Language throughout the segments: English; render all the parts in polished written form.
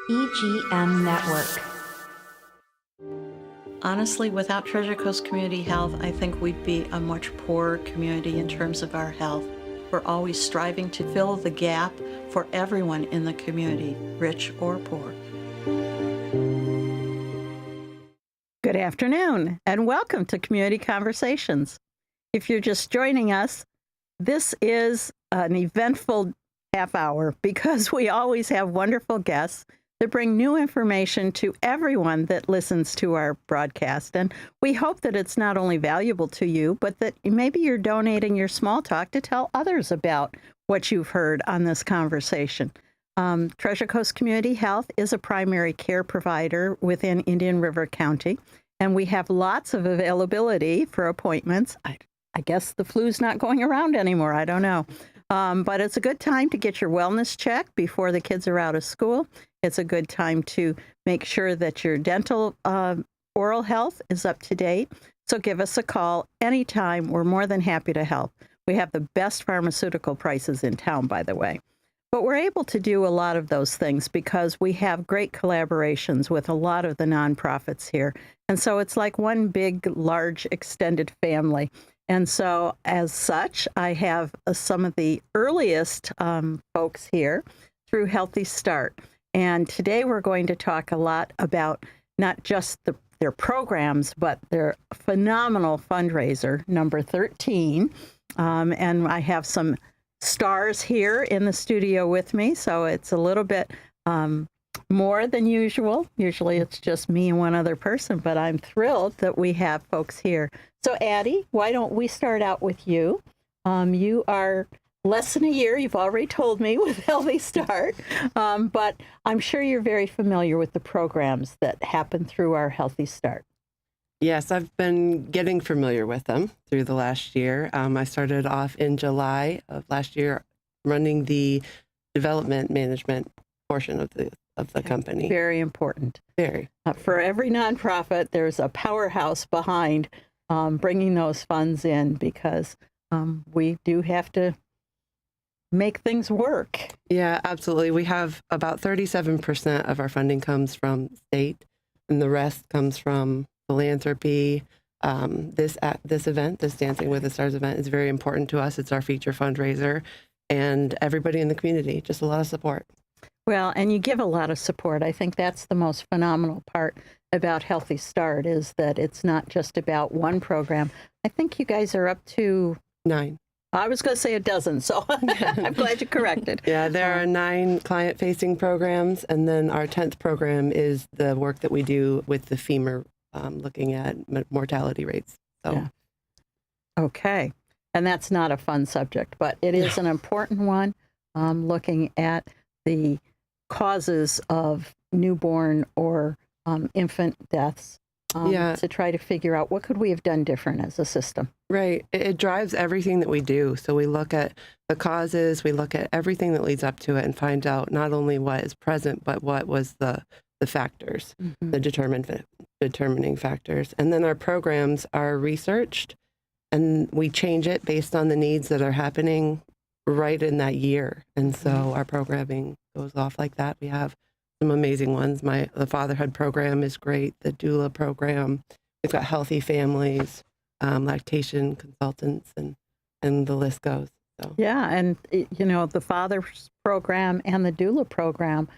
EGM Network. Honestly, without Treasure Coast Community Health, I think we'd be a much poorer community in terms of our health. We're always striving to fill the gap for everyone in the community, rich or poor. Good afternoon, and welcome to Community Conversations. If you're just joining us, this is an eventful half hour because we always have wonderful guests that bring new information to everyone that listens to our broadcast. And we hope that it's not only valuable to you, but that maybe you're donating your small talk to tell others about what you've heard on this conversation. Treasure Coast Community Health is a primary care provider within Indian River County, and we have lots of availability for appointments. I guess the flu's not going around anymore. I don't know. But it's a good time to get your wellness check before the kids are out of school. It's a good time to make sure that your dental oral health is up to date. So give us a call anytime. We're more than happy to help. We have the best pharmaceutical prices in town, by the way. But we're able to do a lot of those things because we have great collaborations with a lot of the nonprofits here. And so it's like one big, large, extended family. And so as such, I have some of the earliest folks here through Healthy Start. And today we're going to talk a lot about not just their programs, but their phenomenal fundraiser, number 13. And I have some stars here in the studio with me, so it's a little bit more than usual. Usually it's just me and one other person, but I'm thrilled that we have folks here. So Addie, why don't we start out with you? You are less than a year, you've already told me, with Healthy Start, but I'm sure you're very familiar with the programs that happen through our Healthy Start. Yes, I've been getting familiar with them through the last year. I started off in July of last year running the development management portion of the company. Very important. Very. For every nonprofit, there's a powerhouse behind bringing those funds in because we do have to make things work. Yeah, absolutely. We have about 37% of our funding comes from state, and the rest comes from philanthropy. This event, this Dancing with the Stars event, is very important to us. It's our feature fundraiser, and everybody in the community, just a lot of support. Well, and you give a lot of support. I think that's the most phenomenal part about Healthy Start is that it's not just about one program. I think you guys are up to 9. I was going to say a dozen, so I'm glad you corrected. Yeah, there are 9 client-facing programs, and then our 10th program is the work that we do with the FEMA, looking at mortality rates. So, yeah. Okay, and that's not a fun subject, but it is an important one, looking at the causes of newborn or infant deaths. To try to figure out what could we have done different as a system. Right. It drives everything that we do. So we look at the causes, we look at everything that leads up to it and find out not only what is present, but what was the factors, the determining factors. And then our programs are researched and we change it based on the needs that are happening right in that year. And so our programming goes off like that. We have some amazing ones. The fatherhood program is great. The doula program. We've got healthy families, lactation consultants, and the list goes. So. Yeah, and the father's program and the doula program,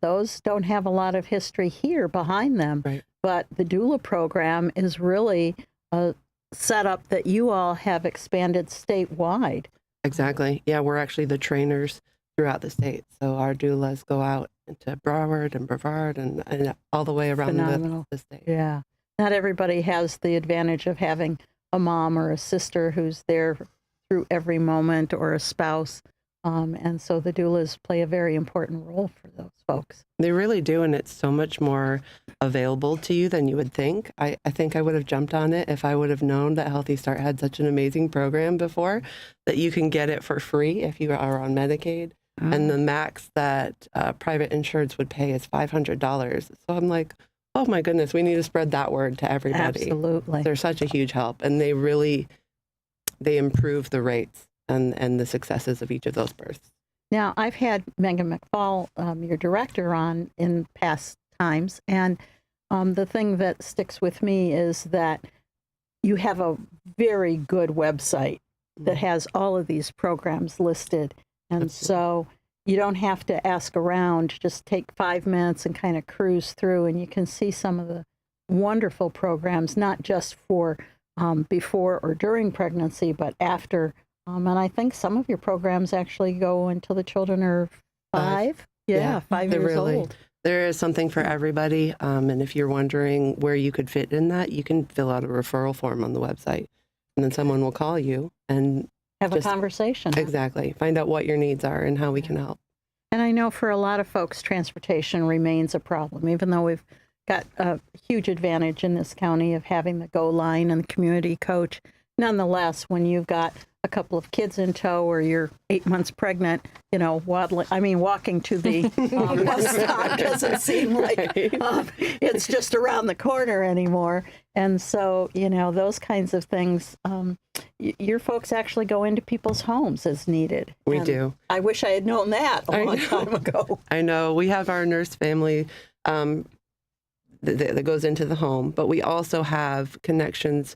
those don't have a lot of history here behind them. Right. But the doula program is really a setup that you all have expanded statewide. Exactly. Yeah, we're actually the trainers throughout the state. So our doulas go out into Broward and Brevard and all the way around the state. Yeah. Not everybody has the advantage of having a mom or a sister who's there through every moment or a spouse. And so the doulas play a very important role for those folks. They really do, and it's so much more available to you than you would think. I think I would have jumped on it if I would have known that Healthy Start had such an amazing program before, that you can get it for free if you are on Medicaid. And the max that private insureds would pay is $500. So I'm like, oh my goodness, we need to spread that word to everybody. Absolutely. They're such a huge help, and they improve the rates and the successes of each of those births. Now, I've had Megan McFall, your director, on in past times, and the thing that sticks with me is that you have a very good website that has all of these programs listed. And so you don't have to ask around, just take 5 minutes and kind of cruise through, and you can see some of the wonderful programs, not just for before or during pregnancy, but after. And I think some of your programs actually go until the children are 5. Yeah, 5 years old. There is something for everybody. And if you're wondering where you could fit in that, you can fill out a referral form on the website. And then someone will call you and have a conversation. Exactly. Find out what your needs are and how we can help. And I know for a lot of folks, transportation remains a problem, even though we've got a huge advantage in this county of having the Go line and the community coach. Nonetheless, when you've got a couple of kids in tow or you're 8 months pregnant, walking to the bus stop doesn't seem like it's just around the corner anymore. And so, those kinds of things, your folks actually go into people's homes as needed. We do. I wish I had known that a long time ago. I know. We have our nurse family that goes into the home, but we also have connections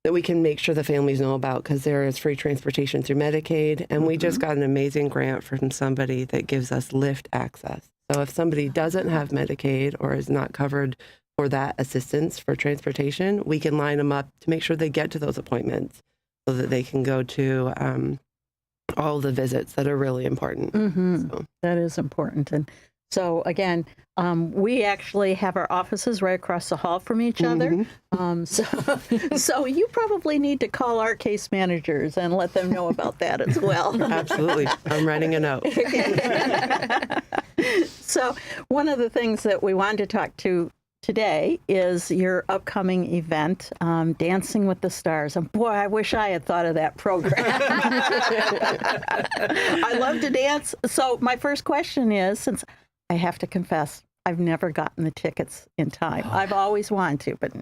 that we can make sure the families know about, because there is free transportation through Medicaid. And we just got an amazing grant from somebody that gives us lift access. So if somebody doesn't have Medicaid or is not covered for that assistance for transportation, we can line them up to make sure they get to those appointments so that they can go to all the visits that are really important. So. That is important. And so again, we actually have our offices right across the hall from each other. So you probably need to call our case managers and let them know about that as well. Absolutely. I'm writing a note. So one of the things that we wanted to talk to today is your upcoming event, Dancing with the Stars. And boy, I wish I had thought of that program. I love to dance. So my first question is, since I have to confess, I've never gotten the tickets in time. I've always wanted to, but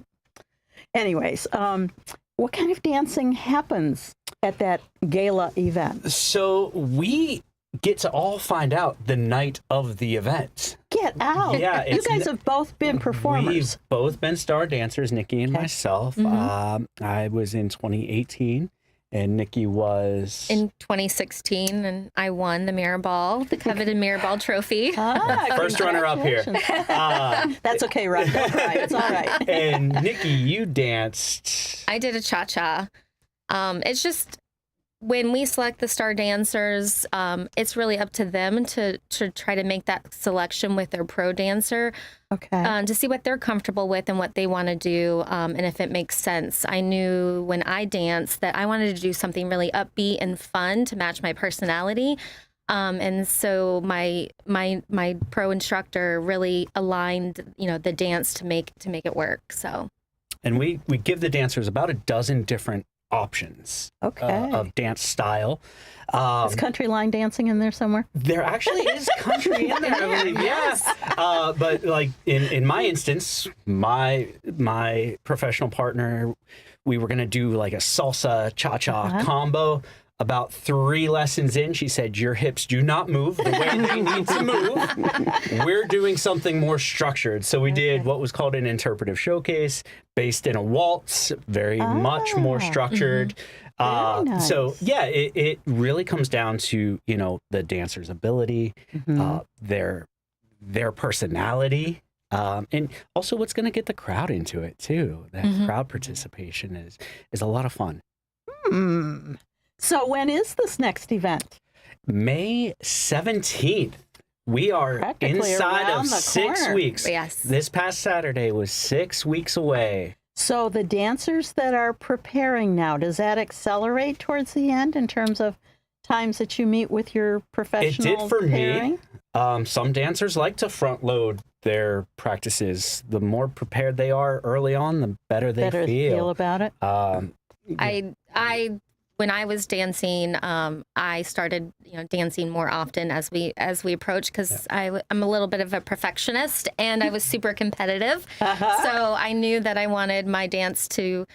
anyways, what kind of dancing happens at that gala event? So we get to all find out the night of the event. Get out. Yeah, you guys have both been performers. We've both been star dancers, Nikki and myself. I was in 2018. And Nikki was in 2016, and I won the Mirror Ball, the coveted Mirror Ball trophy. First runner up here. That's okay, Rob. Don't cry. It's all right. And Nikki, you danced. I did a cha-cha. It's just when we select the star dancers, it's really up to them to try to make that selection with their pro dancer. Okay. To see what they're comfortable with and what they want to do, and if it makes sense. I knew when I danced that I wanted to do something really upbeat and fun to match my personality. And so my pro instructor really aligned, the dance to make it work. So. And we give the dancers about a dozen different options of dance style. Is country line dancing in there somewhere? There actually is country in there, I believe. Yes. But like in my instance, my professional partner, we were going to do like a salsa cha-cha combo. About 3 lessons in, she said, your hips do not move the way they need to move. We're doing something more structured. So we did what was called an interpretive showcase based in a waltz, very much more structured. Nice. So, yeah, it really comes down to, the dancer's ability, their personality, and also what's going to get the crowd into it, too. That crowd participation is a lot of fun. So when is this next event? May 17th. We are inside of 6 weeks. Yes. This past Saturday was 6 weeks away. So the dancers that are preparing now, does that accelerate towards the end in terms of times that you meet with your professional It did for pairing? me. Some dancers like to front load their practices. The more prepared they are early on, the better they feel about it. When I was dancing, I started, dancing more often as we approach, because I'm a little bit of a perfectionist and I was super competitive. So I knew that I wanted my dance to,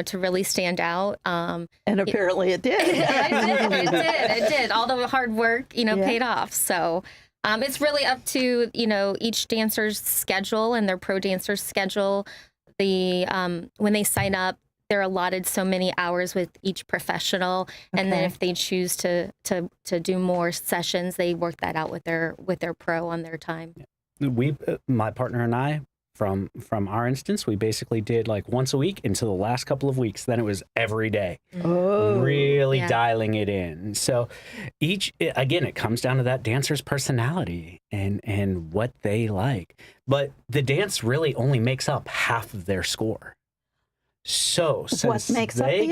to really stand out. And apparently it did. It did. All the hard work, paid off. So it's really up to, each dancer's schedule and their pro dancer's schedule. When they sign up, they're allotted so many hours with each professional. And then if they choose to do more sessions, they work that out with their pro on their time. My partner and I, from our instance, we basically did like once a week until the last couple of weeks. Then it was every day, really dialing it in. So again, it comes down to that dancer's personality and what they like. But the dance really only makes up half of their score. So since they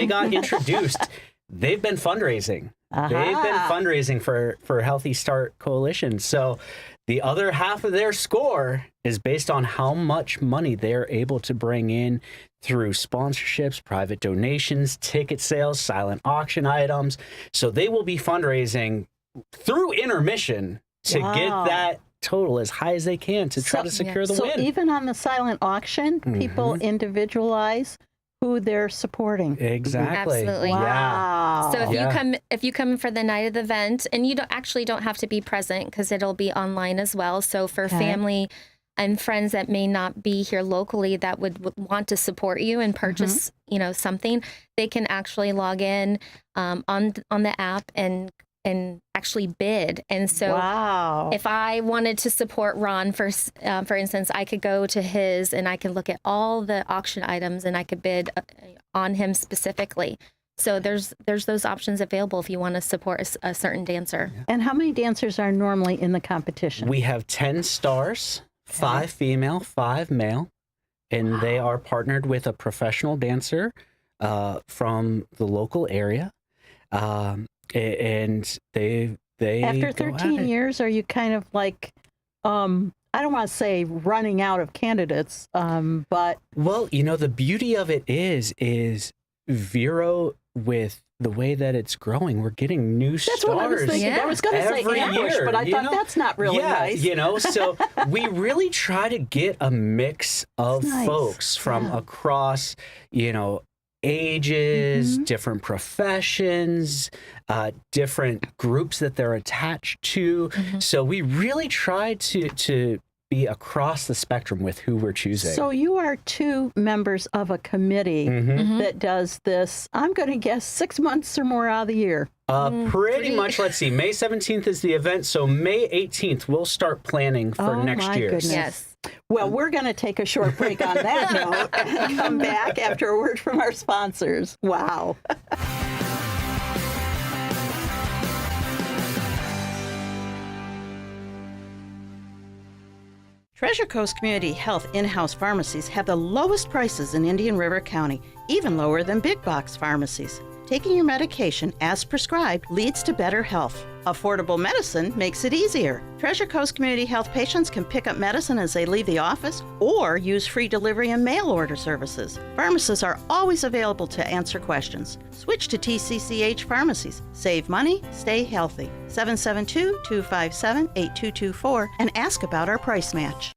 got introduced, they've been fundraising. They've been fundraising for Healthy Start Coalition. So the other half of their score is based on how much money they're able to bring in through sponsorships, private donations, ticket sales, silent auction items. So they will be fundraising through intermission to get that total as high as they can to try to secure the win. So even on the silent auction, people individualize who they're supporting. Exactly. Absolutely. Wow. So if you come for the night of the event, and you don't have to be present because it'll be online as well. So for family and friends that may not be here locally that would want to support you and purchase, something, they can actually log in on the app and actually bid. And so if I wanted to support Ron, for instance, I could go to his and I could look at all the auction items and I could bid on him specifically. So there's those options available if you want to support a certain dancer. And how many dancers are normally in the competition? We have 10 stars, 5 female, 5 male, and they are partnered with a professional dancer from the local area. And they after 13 years, are you kind of like, I don't want to say running out of candidates, but. Well, the beauty of it is Vero, with the way that it's growing, we're getting new stars. That's what I was thinking. I was going to say ambush, but I thought that's not really nice. So we really try to get a mix of folks from across, ages, different professions, different groups that they're attached to. So we really try to be across the spectrum with who we're choosing. So you are 2 members of a committee that does this, I'm going to guess, 6 months or more out of the year. Pretty much. Let's see. May 17th is the event. So May 18th, we'll start planning for next year. Goodness. Yes. Well, we're going to take a short break on that note and come back after a word from our sponsors. Wow. Treasure Coast Community Health in-house pharmacies have the lowest prices in Indian River County, even lower than big box pharmacies. Taking your medication as prescribed leads to better health. Affordable medicine makes it easier. Treasure Coast Community Health patients can pick up medicine as they leave the office or use free delivery and mail order services. Pharmacists are always available to answer questions. Switch to TCCH pharmacies. Save money, stay healthy. 772-257-8224 and ask about our price match.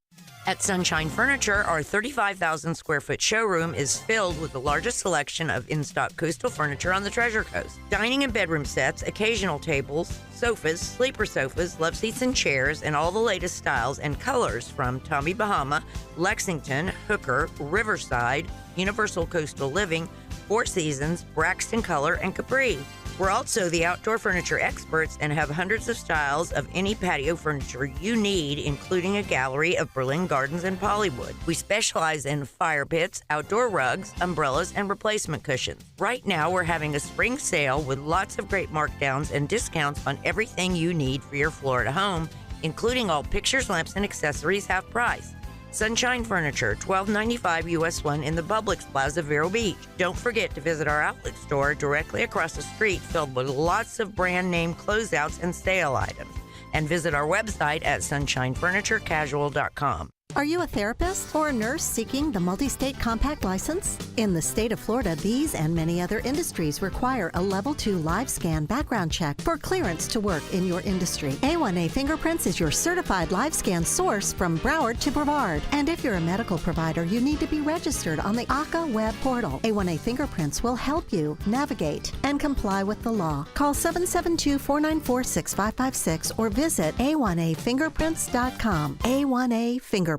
At Sunshine Furniture, our 35,000 square foot showroom is filled with the largest selection of in-stock coastal furniture on the Treasure Coast. Dining and bedroom sets, occasional tables, sofas, sleeper sofas, love seats and chairs, and all the latest styles and colors from Tommy Bahama, Lexington, Hooker, Riverside, Universal Coastal Living, Four Seasons, Braxton Color, and Capri. We're also the outdoor furniture experts and have hundreds of styles of any patio furniture you need, including a gallery of Berlin Gardens and Pollywood. We specialize in fire pits, outdoor rugs, umbrellas, and replacement cushions. Right now, we're having a spring sale with lots of great markdowns and discounts on everything you need for your Florida home, including all pictures, lamps, and accessories half price. Sunshine Furniture, $12.95 US 1 in the Publix Plaza, Vero Beach. Don't forget to visit our outlet store directly across the street, filled with lots of brand name closeouts and sale items. And visit our website at sunshinefurniturecasual.com. Are you a therapist or a nurse seeking the multi-state compact license? In the state of Florida, these and many other industries require a Level 2 live scan background check for clearance to work in your industry. A1A Fingerprints is your certified live scan source from Broward to Brevard. And if you're a medical provider, you need to be registered on the ACA web portal. A1A Fingerprints will help you navigate and comply with the law. Call 772-494-6556 or visit a1afingerprints.com. A1A Fingerprints.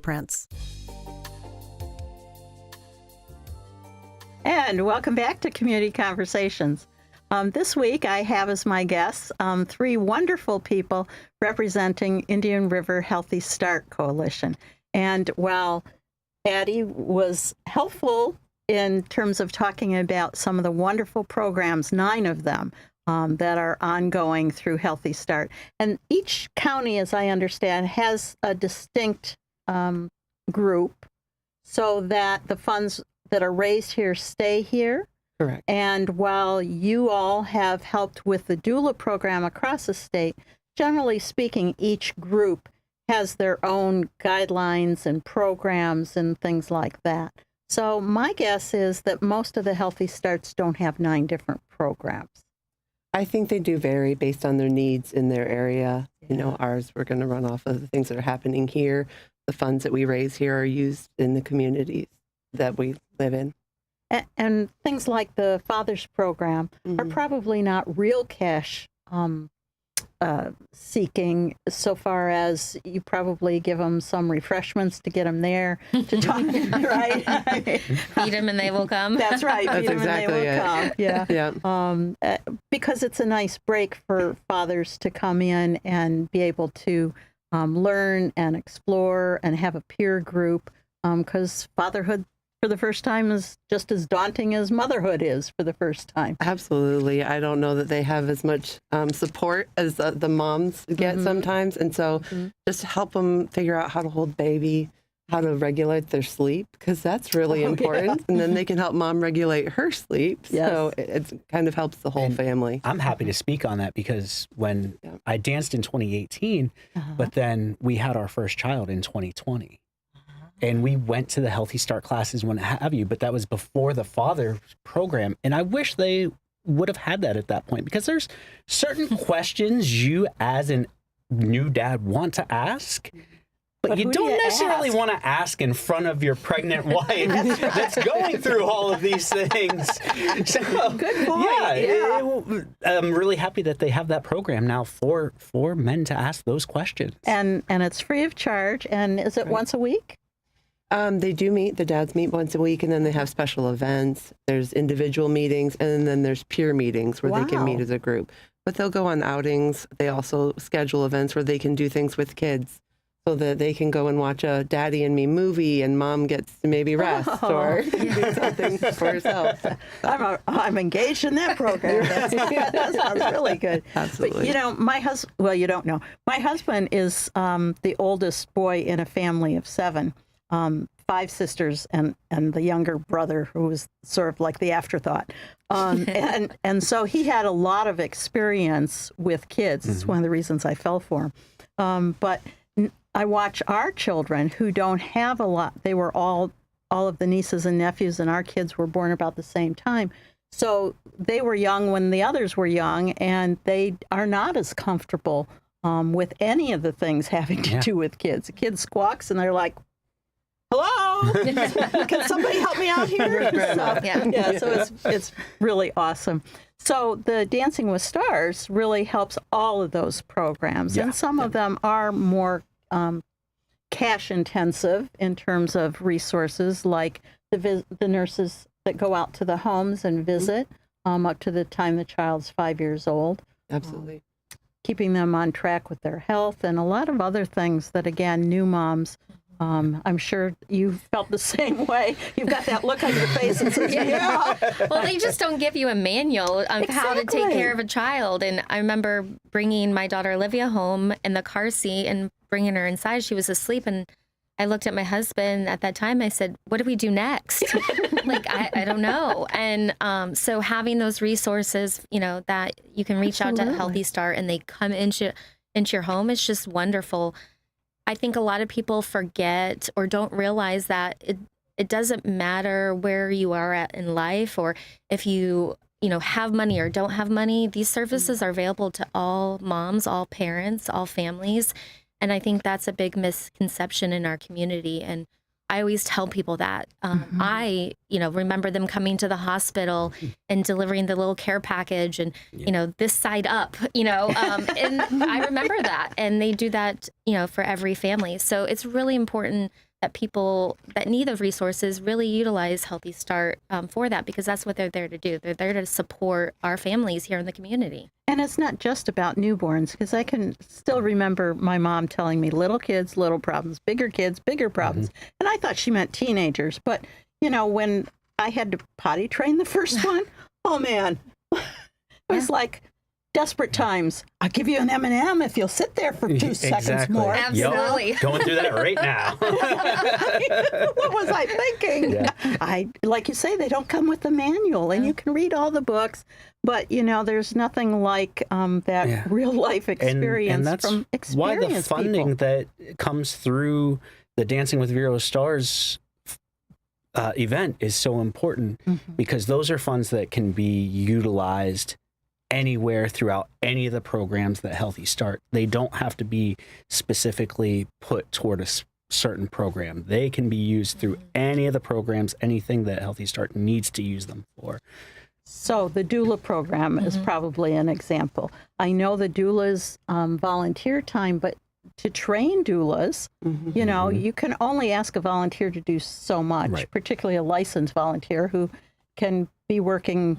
And welcome back to Community Conversations. This week I have as my guests 3 wonderful people representing Indian River Healthy Start Coalition. And while Addie was helpful in terms of talking about some of the wonderful programs, 9 of them, that are ongoing through Healthy Start. And each county, as I understand, has a distinct group so that the funds that are raised here stay here. Correct. And while you all have helped with the doula program across the state, generally speaking, each group has their own guidelines and programs and things like that. So my guess is that most of the Healthy Starts don't have 9 different programs. I think they do vary based on their needs in their area. You know, ours, we're going to run off of the things that are happening here. The funds that we raise here are used in the communities that we live in. And things like the Fathers Program are probably not real cash seeking, so far as you probably give them some refreshments to get them there to talk, right? Feed them and they will come. That's right. That's Feed them exactly and they will come. Yeah. Yeah. Because it's a nice break for fathers to come in and be able to learn and explore and have a peer group, because fatherhood for the first time is just as daunting as motherhood is for the first time. Absolutely. I don't know that they have as much support as the moms get sometimes. And so just help them figure out how to hold baby, how to regulate their sleep, because that's really important. And then they can help mom regulate her sleep. Yes. So it kind of helps the whole family. I'm happy to speak on that because when I danced in 2018, but then we had our first child in 2020. And we went to the Healthy Start classes, what have you, but that was before the father program. And I wish they would have had that at that point, because there's certain questions you as a new dad want to ask, but you don't necessarily want to ask in front of your pregnant wife that's going through all of these things. So, good point. Yeah, I'm really happy that they have that program now for men to ask those questions. And it's free of charge. And is it once a week? They do meet, the dads meet once a week, and then they have special events. There's individual meetings, and then there's peer meetings where they can meet as a group. But they'll go on outings. They also schedule events where they can do things with kids so that they can go and watch a Daddy and Me movie and mom gets to maybe rest or do something for herself. I'm engaged in that program. That sounds really good. Absolutely. But, you know, my husband, well, you don't know. My husband is the oldest boy in a family of 7. 5 sisters and the younger brother, who was sort of like the afterthought. And so he had a lot of experience with kids. It's one of the reasons I fell for him. But I watch our children who don't have a lot. They were all of the nieces and nephews, and our kids were born about the same time. So they were young when the others were young, and they are not as comfortable with any of the things having to do with kids. A kid squawks, and they're like, hello, can somebody help me out here? So it's really awesome. So the Dancing with Stars really helps all of those programs, and some of them are more cash intensive in terms of resources, like the nurses that go out to the homes and visit up to the time the child's 5 years old. Absolutely. Keeping them on track with their health, and a lot of other things that, again, new moms, I'm sure you felt the same way. You've got that look on your face that says, yeah. Well, they just don't give you a manual of how to take care of a child. And I remember bringing my daughter Olivia home in the car seat and bringing her inside. She was asleep, and I looked at my husband at that time. I said, what do we do next? I don't know. And so having those resources, you know, that you can reach out to Healthy Start and they come into your home is just wonderful. I think a lot of people forget or don't realize that it doesn't matter where you are at in life, or if you have money or don't have money. These services are available to all moms, all parents, all families. And I think that's a big misconception in our community. And I always tell people that. I remember them coming to the hospital and delivering the little care package and, this side up, and I remember that. And they do that, for every family. So it's really important that people that need the resources really utilize Healthy Start for that, because that's what they're there to do. They're there to support our families here in the community. And it's not just about newborns, because I can still remember my mom telling me little kids, little problems, bigger kids, bigger problems. And I thought she meant teenagers. But, when I had to potty train the first one, oh, man, it was like desperate times. I'll give you an M&M if you'll sit there for 2 seconds more. Absolutely. Yep. Going through that right now. What was I thinking? Yeah. Like you say, they don't come with a manual, and you can read all the books, but there's nothing like that real life experience and that's from experienced why the funding people. that comes through the Dancing with Vero Stars event is so important, because those are funds that can be utilized anywhere throughout any of the programs that Healthy Start. They don't have to be specifically put toward a certain program. They can be used through any of the programs, anything that Healthy Start needs to use them for. So the doula program is probably an example. I know the doulas volunteer time, but to train doulas, you can only ask a volunteer to do so much, particularly a licensed volunteer who can be working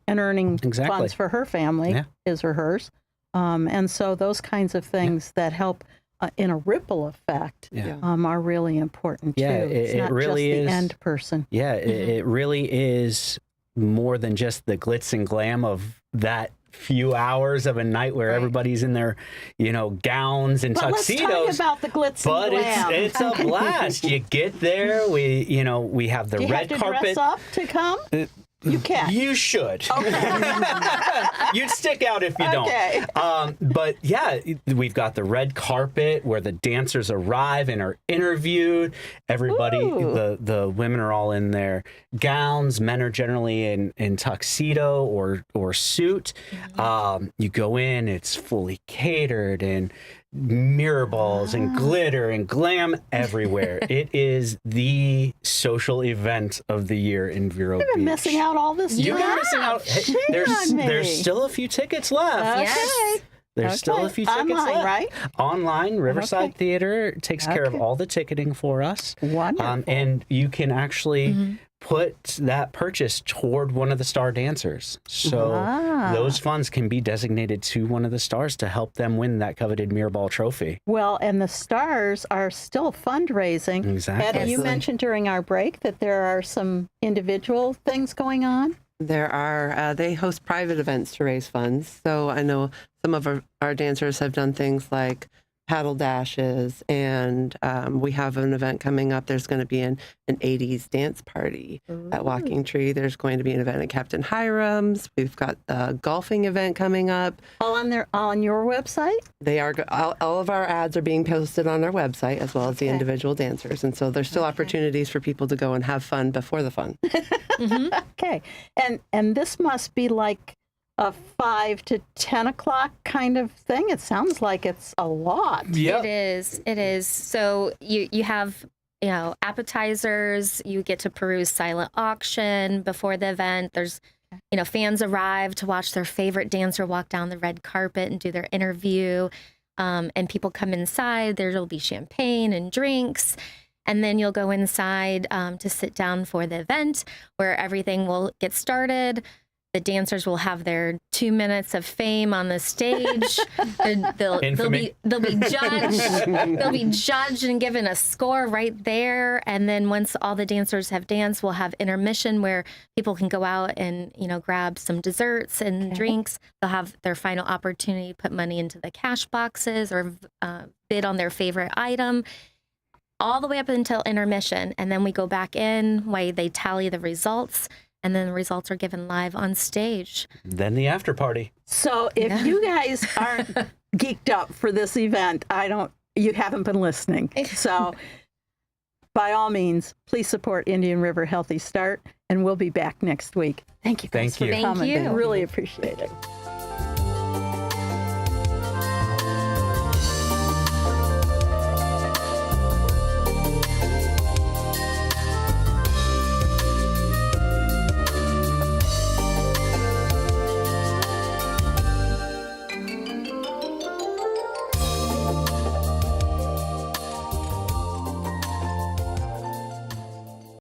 and earning funds for her family, his or hers. And so those kinds of things that help in a ripple effect are really important too. It's not really just is the end person. Yeah, it really is more than just the glitz and glam of that few hours of a night where everybody's in their, gowns and tuxedos. Let's talk about the glitz and glam. But it's a blast. You get there, we have the Do you red have to carpet. dress up to come? You can. You should. Okay. You'd stick out if you don't. But we've got the red carpet where the dancers arrive and are interviewed. Everybody, the women are all in their gowns. Men are generally in tuxedo or suit. You go in, it's fully catered and mirror balls and glitter and glam everywhere. It is the social event of the year in Vero Beach. You've been missing out all this time. You've been missing out. Hey, there's still a few tickets left. Yes. There's still a few tickets online, left. right? Online, Riverside Theater takes care of all the ticketing for us. Wonderful. And you can actually put that purchase toward one of the star dancers. So those funds can be designated to one of the stars to help them win that coveted mirror ball trophy. Well, and the stars are still fundraising. Exactly. Eddie, you mentioned during our break that there are some individual things going on. There are, they host private events to raise funds. So I know some of our dancers have done things like paddle dashes, and we have an event coming up. There's going to be an 80s dance party at Walking Tree. There's going to be an event at Captain Hiram's. We've got the golfing event coming up. All on your website? They are. All of our ads are being posted on our website, as well as the individual dancers. And so there's still opportunities for people to go and have fun before the fun. Okay. And this must be like a 5 to 10 o'clock kind of thing. It sounds like it's a lot. Yep. It is. So you have, appetizers. You get to peruse silent auction before the event. There's, fans arrive to watch their favorite dancer walk down the red carpet and do their interview. And people come inside. There will be champagne and drinks. And then you'll go inside to sit down for the event, where everything will get started. The dancers will have their 2 minutes of fame on the stage. They'll be judged. They'll be judged and given a score right there. And then once all the dancers have danced, we'll have intermission where people can go out and grab some desserts and drinks. They'll have their final opportunity to put money into the cash boxes or bid on their favorite item, all the way up until intermission. And then we go back in while they tally the results. And then the results are given live on stage. Then the after party. So if you guys aren't geeked up for this event, I don't you haven't been listening. So by all means, please support Indian River Healthy Start, and we'll be back next week. Thank you guys Thank you. for coming. Thank you. Really appreciate it.